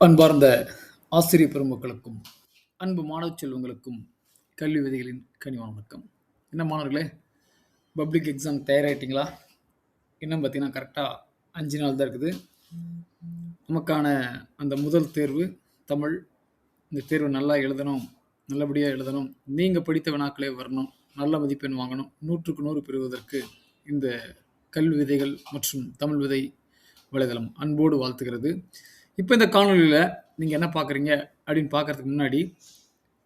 அன்பார்ந்த ஆசிரியர் பெருமக்களுக்கும் அன்பு மாணவ செல்வங்களுக்கும் கல்வி விதைகளின் கனிவான வணக்கம். என்ன மாணவர்களே, பப்ளிக் எக்ஸாம் தயாராகிட்டீங்களா? இன்னும் பார்த்தீங்கன்னா கரெக்டாக 5 நாள் தான் இருக்குது. நமக்கான அந்த முதல் தேர்வு தமிழ். இந்த தேர்வு நல்லா எழுதணும், நல்லபடியாக எழுதணும், நீங்கள் படித்த வினாக்களே வரணும், நல்ல மதிப்பெண் வாங்கணும், 100க்கு 100 பெறுவதற்கு இந்த கல்வி விதைகள் மற்றும் தமிழ் விதை வலைதளம் அன்போடு வாழ்த்துகிறது. இப்போ இந்த காணொலியில் நீங்கள் என்ன பார்க்குறீங்க அப்படின்னு பார்க்குறதுக்கு முன்னாடி,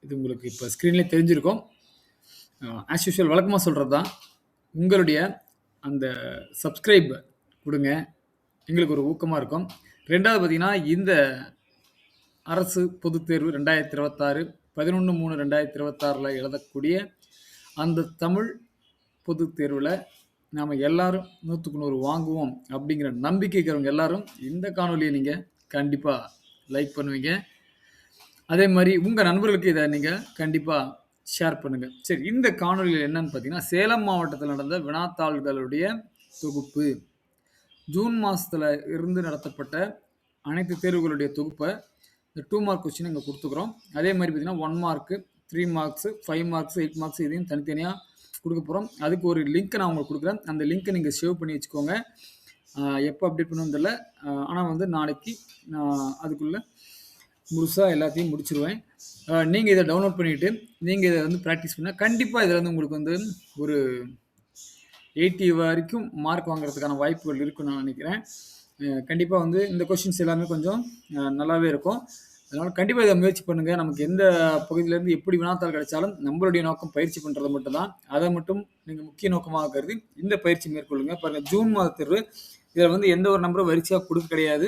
இது உங்களுக்கு இப்போ ஸ்க்ரீன்லேயே தெரிஞ்சிருக்கும். ஆஸ் யூஷுவல் வழக்கமாக சொல்கிறது தான், உங்களுடைய அந்த சப்ஸ்கிரைப் கொடுங்க, எங்களுக்கு ஒரு ஊக்கமாக இருக்கும். ரெண்டாவது பார்த்தீங்கன்னா, இந்த அரசு பொதுத் தேர்வு 2026 11/3/2026 எழுதக்கூடிய அந்த தமிழ் பொதுத் தேர்வில் நாம் எல்லாரும் 100க்கு 100 வாங்குவோம் அப்படிங்கிற நம்பிக்கை இருக்கிறவங்க எல்லாரும் இந்த காணொலியை நீங்கள் கண்டிப்பாக லைக் பண்ணுவீங்க. அதே மாதிரி உங்கள் நண்பர்களுக்கு இதை நீங்கள் கண்டிப்பாக ஷேர் பண்ணுங்கள். சரி, இந்த காணொலியில் என்னன்னு பார்த்தீங்கன்னா, சேலம் மாவட்டத்தில் நடந்த வினாத்தாள்களுடைய தொகுப்பு, ஜூன் மாதத்தில் இருந்து நடத்தப்பட்ட அனைத்து தேர்வுகளுடைய தொகுப்பை இந்த 2 மார்க் கொஸ்டின் இங்கே கொடுத்துக்கிறோம். அதே மாதிரி பார்த்தீங்கன்னா 1 மார்க்கு, 3 மார்க்ஸு, 5 மார்க்ஸு, 8 மார்க்ஸ் இதையும் தனித்தனியாக கொடுக்க போகிறோம். அதுக்கு ஒரு லிங்க்கை நான் உங்களுக்கு கொடுக்குறேன். அந்த லிங்க்கை நீங்கள் சேவ் பண்ணி வச்சுக்கோங்க. எப்போ அப்டேட் பண்ணணும் தெரியல, ஆனால் நாளைக்கு நான் அதுக்குள்ளே முழுசாக எல்லாத்தையும் முடிச்சிருவேன். நீங்கள் இதை டவுன்லோட் பண்ணிவிட்டு நீங்கள் இதை ப்ராக்டிஸ் பண்ணால் கண்டிப்பாக இதில் உங்களுக்கு ஒரு 80 வரைக்கும் மார்க் வாங்குறதுக்கான வாய்ப்புகள் இருக்குன்னு நான் நினைக்கிறேன். கண்டிப்பாக இந்த கொஷின்ஸ் எல்லாமே கொஞ்சம் நல்லாவே இருக்கும். அதனால் கண்டிப்பாக இதை முயற்சி பண்ணுங்கள். நமக்கு எந்த பகுதியிலேருந்து எப்படி வினாத்தாள் கிடைச்சாலும் நம்மளுடைய நோக்கம் பயிற்சி பண்ணுறது மட்டும்தான். அதை மட்டும் நீங்கள் முக்கிய நோக்கமாக கருதி இந்த பயிற்சி மேற்கொள்ளுங்க. பாருங்கள், ஜூன் மாத தேர்வு, இதில் எந்த ஒரு நம்பரும் வரிசையாக கொடுக்க கிடையாது.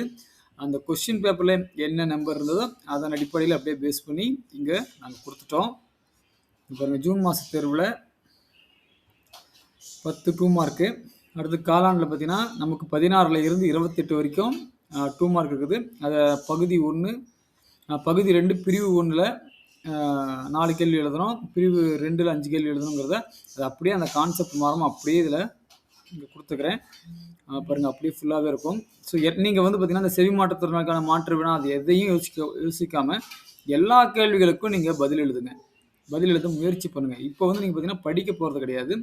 அந்த கொஸ்டின் பேப்பரில் என்ன நம்பர் இருந்ததோ அதன் அடிப்படையில் அப்படியே பேஸ் பண்ணி இங்கே நாங்கள் கொடுத்துட்டோம். பாருங்கள், ஜூன் மாத தேர்வில் 10 2 மார்க்கு. அடுத்து காலாண்டில் பார்த்தீங்கன்னா நமக்கு 16 இருந்து 28 வரைக்கும் 2 மார்க் இருக்குது. அதை பகுதி 1, பகுதி 2 பிரிவு 1ல் 4 கேள்வி எழுதணும், பிரிவு 2ல் 5 கேள்வி எழுதணுங்கிறத அது அப்படியே அந்த கான்செப்ட் மாறாமல் அப்படியே இதில் இங்கே கொடுத்துக்கிறேன். பாருங்கள், அப்படியே ஃபுல்லாகவே இருக்கும். ஸோ நீங்கள் பார்த்தீங்கன்னா இந்த செவி மாற்றுத்திறனுக்கான மாற்று வினா அது எதையும் யோசிக்காமல் எல்லா கேள்விகளுக்கும் நீங்கள் பதில் எழுத முயற்சி பண்ணுங்கள். இப்போ நீங்கள் பார்த்தீங்கன்னா படிக்க போகிறது கிடையாது.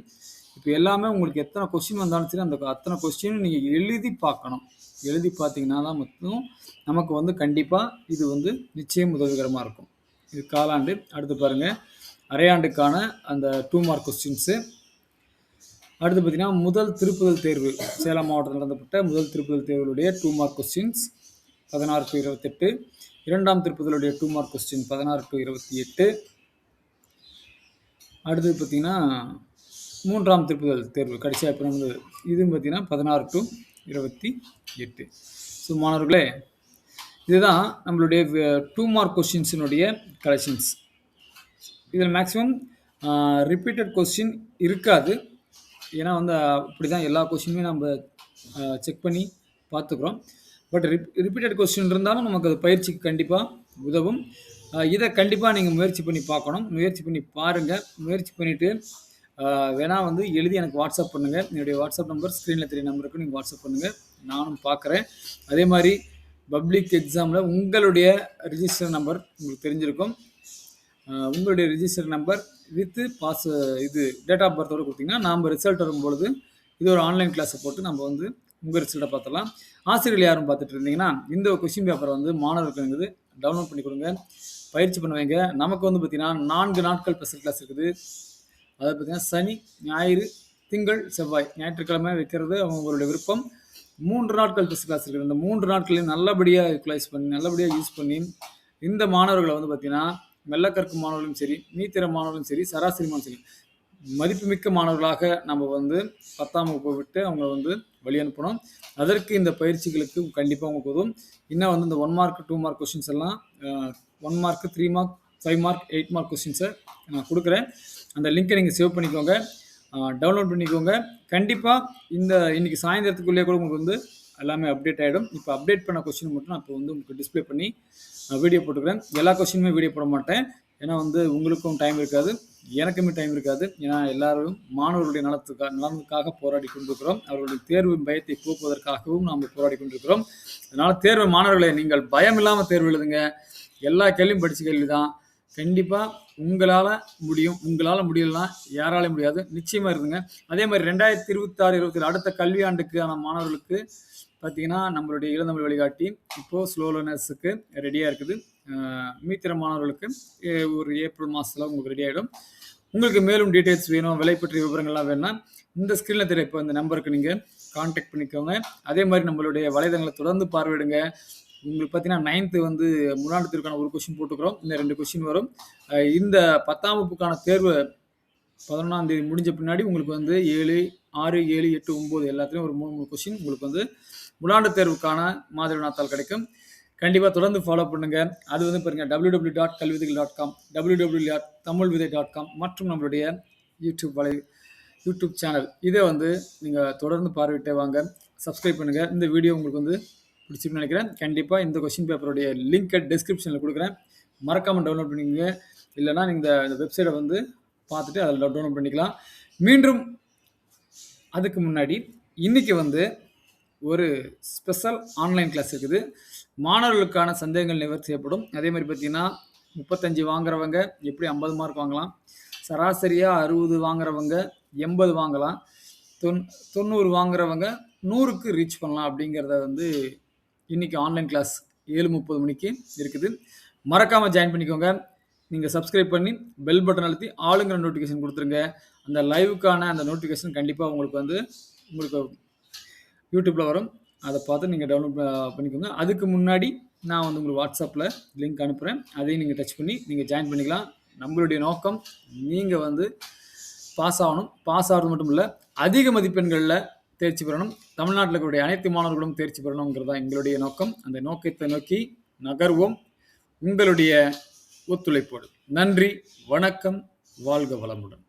இப்போ எல்லாமே உங்களுக்கு எத்தனை கொஸ்டின் வந்தாலும் சரி, அந்த அத்தனை கொஸ்டினும் நீங்கள் எழுதி பார்க்கணும். எழுதி பார்த்தீங்கன்னா தான் மட்டும் நமக்கு கண்டிப்பாக இது நிச்சயம் உதவிகரமாக இருக்கும். இது காலாண்டு. அடுத்து பாருங்கள், அரையாண்டுக்கான அந்த 2 மார்க் கொஸ்டின்ஸு. அடுத்து பார்த்தீங்கன்னா முதல் திருப்புதல் தேர்வு, சேலம் மாவட்டத்தில் நடத்தப்பட்ட முதல் திருப்புதல் தேர்வுடைய 2 மார்க் கொஸ்டின்ஸ் 16 to 28. இரண்டாம் திருப்புதலுடைய 2 மார்க் கொஸ்டின் 16 to 28. அடுத்து பார்த்தீங்கன்னா மூன்றாம் திருப்புதல் தேர்வு கடைசியாக இப்போ நடந்தது, இதுவும் பார்த்தீங்கன்னா 16 to 28. ஸோ மாணவர்களே, இதுதான் நம்மளுடைய 2 மார்க் கொஸ்டின்ஸினுடைய கலெக்ஷன்ஸ். இதில் மேக்ஸிமம் ரிப்பீட்டட் கொஸ்டின் இருக்காது. ஏன்னா அப்படி தான் எல்லா கொஸ்டினுமே நம்ம செக் பண்ணி பார்த்துக்குறோம். பட் ரிப்பீட்டட் கொஸ்டின் இருந்தாலும் நமக்கு அது பயிற்சிக்கு கண்டிப்பாக உதவும். இதை கண்டிப்பாக நீங்கள் முயற்சி பண்ணி பார்க்கணும். முயற்சி பண்ணி பாருங்கள். முயற்சி பண்ணிவிட்டு வேணால் எழுதி எனக்கு வாட்ஸ்அப் பண்ணுங்கள். என்னுடைய வாட்ஸ்அப் நம்பர் ஸ்க்ரீனில் தெரிய நம்பருக்கு நீங்கள் வாட்ஸ்அப் பண்ணுங்கள், நானும் பார்க்குறேன். அதே மாதிரி பப்ளிக் எக்ஸாமில் உங்களுடைய ரிஜிஸ்டர் நம்பர் உங்களுக்கு தெரிஞ்சிருக்கும். உங்களுடைய ரிஜிஸ்டர் நம்பர் வித்து இது டேட் ஆஃப் பர்த்தோடு கொடுத்தீங்கன்னா நாம் ரிசல்ட் வரும்பொழுது இது ஒரு ஆன்லைன் கிளாஸை போட்டு நம்ம உங்கள் ரிசல்ட்டை பார்த்துடலாம். ஆசிரியர்கள் யாரும் பார்த்துட்டு இருந்தீங்கன்னா இந்த கொஸ்டின் பேப்பரை மாணவர்களுக்கு டவுன்லோட் பண்ணி கொடுங்க, பயிற்சி பண்ணுவீங்க. நமக்கு பார்த்தீங்கன்னா 4 நாட்கள் ஸ்பெஷல் கிளாஸ் இருக்குது. அதாவது பார்த்தீங்கன்னா சனி, ஞாயிறு, திங்கள், செவ்வாய், ஞாயிற்றுக்கிழமை வைக்கிறது அவங்களுடைய விருப்பம். 3 நாட்கள் ஸ்பெஷல் கிளாஸ் இருக்குது. இந்த 3 நாட்களையும் நல்லபடியாக யூட்டிலைஸ் பண்ணி நல்லபடியாக யூஸ் பண்ணி இந்த மாணவர்களை பார்த்தீங்கன்னா மெல்ல கற்கும் மாணவர்களும் சரி, மீத்திர மாணவர்களும் சரி, சராசரி மாணவர்களும் சரி, மதிப்புமிக்க மாணவர்களாக நம்ம 10ஆம் வகுப்பை விட்டு அவங்க வழி அனுப்பணும். அதற்கு இந்த பயிற்சிகளுக்கு கண்டிப்பாக உங்களுக்கு உதவும். இன்னும் இந்த 1 மார்க் 2 மார்க் கொஸ்டின்ஸ் எல்லாம் 1 மார்க் 3 மார்க் 5 மார்க் 8 மார்க் கொஸ்டின்ஸை நான் கொடுக்குறேன். அந்த லிங்க்கை நீங்கள் சேவ் பண்ணிக்கோங்க, டவுன்லோட் பண்ணிக்கோங்க. கண்டிப்பாக இன்றைக்கி சாயந்தரத்துக்குள்ளேயே கூட உங்களுக்கு எல்லாமே அப்டேட் ஆகிடும். இப்போ அப்டேட் பண்ண கொஸ்டின் மட்டும் நான் இப்போ உங்களுக்கு டிஸ்பிளே பண்ணி வீடியோ போட்டுக்கிறேன். எல்லா கொஸ்டினுமே வீடியோ போட மாட்டேன், ஏன்னா உங்களுக்கும் டைம் இருக்காது. எனக்குமே டைம் இருக்காது. ஏன்னா எல்லாரும் மாணவர்களுடைய நலனுக்காக போராடி கொண்டிருக்கிறோம். அவர்களுடைய தேர்வு பயத்தை போக்குவதற்காகவும் நாம் போராடி கொண்டிருக்கிறோம். அதனால தேர்வு மாணவர்களே, நீங்கள் பயம் இல்லாம தேர்வு எழுதுங்க. எல்லா கேள்வியும் படிச்ச கேள்வி தான். கண்டிப்பா உங்களால முடியும். உங்களால முடியலன்னா யாராலயும் முடியாது. நிச்சயமா எழுதுங்க. அதே மாரி 2026, 27 அடுத்த கல்வியாண்டுக்கான மாணவர்களுக்கு பார்த்தீங்கன்னா, நம்மளுடைய இளந்தமிழ் வழிகாட்டி இப்போ ஸ்லோ லேர்னர்ஸுக்கு ரெடியா இருக்குது. மீத்திர மாணவர்களுக்கு ஒரு ஏப்ரல் மாசத்துல உங்களுக்கு ரெடி ஆயிடும். உங்களுக்கு மேலும் டீட்டெயில்ஸ் வேணும், விலை பற்றிய விவரங்கள்லாம் வேணும்னா, இந்த ஸ்க்ரீன்ல தெரிய இப்போ இந்த நம்பருக்கு நீங்க கான்டாக்ட் பண்ணிக்கோங்க. அதே மாரி நம்மளுடைய வலைதளங்களை தொடர்ந்து பார்வையிடுங்க. உங்களுக்கு பார்த்தீங்கன்னா 9th வந்து முன்னாடி தேர்வுக்கான ஒரு கொஸ்டின் போட்டுக்கிறோம். இன்னும் 2 கொஸ்டின் வரும். இந்த 10ஆம் வகுப்புக்கான தேர்வு 11ஆம் தேதி முடிஞ்ச பின்னாடி உங்களுக்கு வந்து 6, 7, 8, 9 எல்லாத்துலயும் ஒரு 3 கொஸ்டின் உங்களுக்கு வந்து முன்னாண்டு தேர்வுக்கான மாதிரி வினாத்தாள் கிடைக்கும். கண்டிப்பா தொடர்ந்து ஃபாலோ பண்ணுங்க. அது வந்து பாருங்க www.kalvivithaigal.com, www.tamilvidai.com மற்றும் நம்மளுடைய யூடியூப் சேனல். இதை வந்து நீங்க தொடர்ந்து பார்வையிட்டே வாங்க. சப்ஸ்கிரைப் பண்ணுங்க. இந்த வீடியோ உங்களுக்கு வந்து பிடிச்சிருக்குன்னு நினைக்கிறேன். கண்டிப்பா இந்த கொஸ்டின் பேப்பருடைய லிங்கை டிஸ்கிரிப்ஷன்ல கொடுக்குறேன். மறக்காம டவுன்லோட் பண்ணிக்கங்க. இல்லைன்னா நீங்க இந்த வெப்சைட்டை வந்து பார்த்துட்டு அதில் டவுன்லோட் பண்ணிக்கலாம். மீண்டும் அதுக்கு முன்னாடி இன்னைக்கு வந்து ஒரு ஸ்பெஷல் ஆன்லைன் கிளாஸ் இருக்குது. மாணவர்களுக்கான சந்தேகங்கள் நிவர்த்தி செய்யப்படும். அதே மாதிரி பார்த்தீங்கன்னா 35 வாங்குறவங்க எப்படி 50 மார்க் வாங்கலாம், சராசரியாக 60 வாங்குறவங்க 80 வாங்கலாம், 90 வாங்குறவங்க 100க்கு ரீச் பண்ணலாம் அப்படிங்கிறத வந்து இன்னைக்கு ஆன்லைன் கிளாஸ் 7:30 மணிக்கு இருக்குது. மறக்காமல் ஜாயின் பண்ணிக்கோங்க. நீங்கள் சப்ஸ்கிரைப் பண்ணி பெல் பட்டன் அழுத்தி ஆளுங்கிற நோட்டிஃபிகேஷன் கொடுத்துருங்க. அந்த லைவுக்கான அந்த நோட்டிஃபிகேஷன் கண்டிப்பாக உங்களுக்கு யூடியூப்பில் வரும். அதை பார்த்து நீங்கள் டவுன்லோட் பண்ணிக்கோங்க. அதுக்கு முன்னாடி நான் வந்து உங்களுக்கு வாட்ஸ்அப்பில் லிங்க் அனுப்புகிறேன். அதையும் நீங்கள் டச் பண்ணி நீங்கள் ஜாயின் பண்ணிக்கலாம். நம்மளுடைய நோக்கம் நீங்கள் வந்து பாஸ் ஆகணும். பாஸ் ஆகிறது மட்டும் இல்லை, அதிக மதிப்பெண்களில் தேர்ச்சி பெறணும். தமிழ்நாட்டில் இருக்கக்கூடிய அனைத்து மாணவர்களும் தேர்ச்சி பெறணுங்கிறது தான் எங்களுடைய நோக்கம். அந்த நோக்கத்தை நோக்கி நகர்வோம் உங்களுடைய ஒத்துழைப்போடு. நன்றி, வணக்கம், வாழ்க வளமுடன்.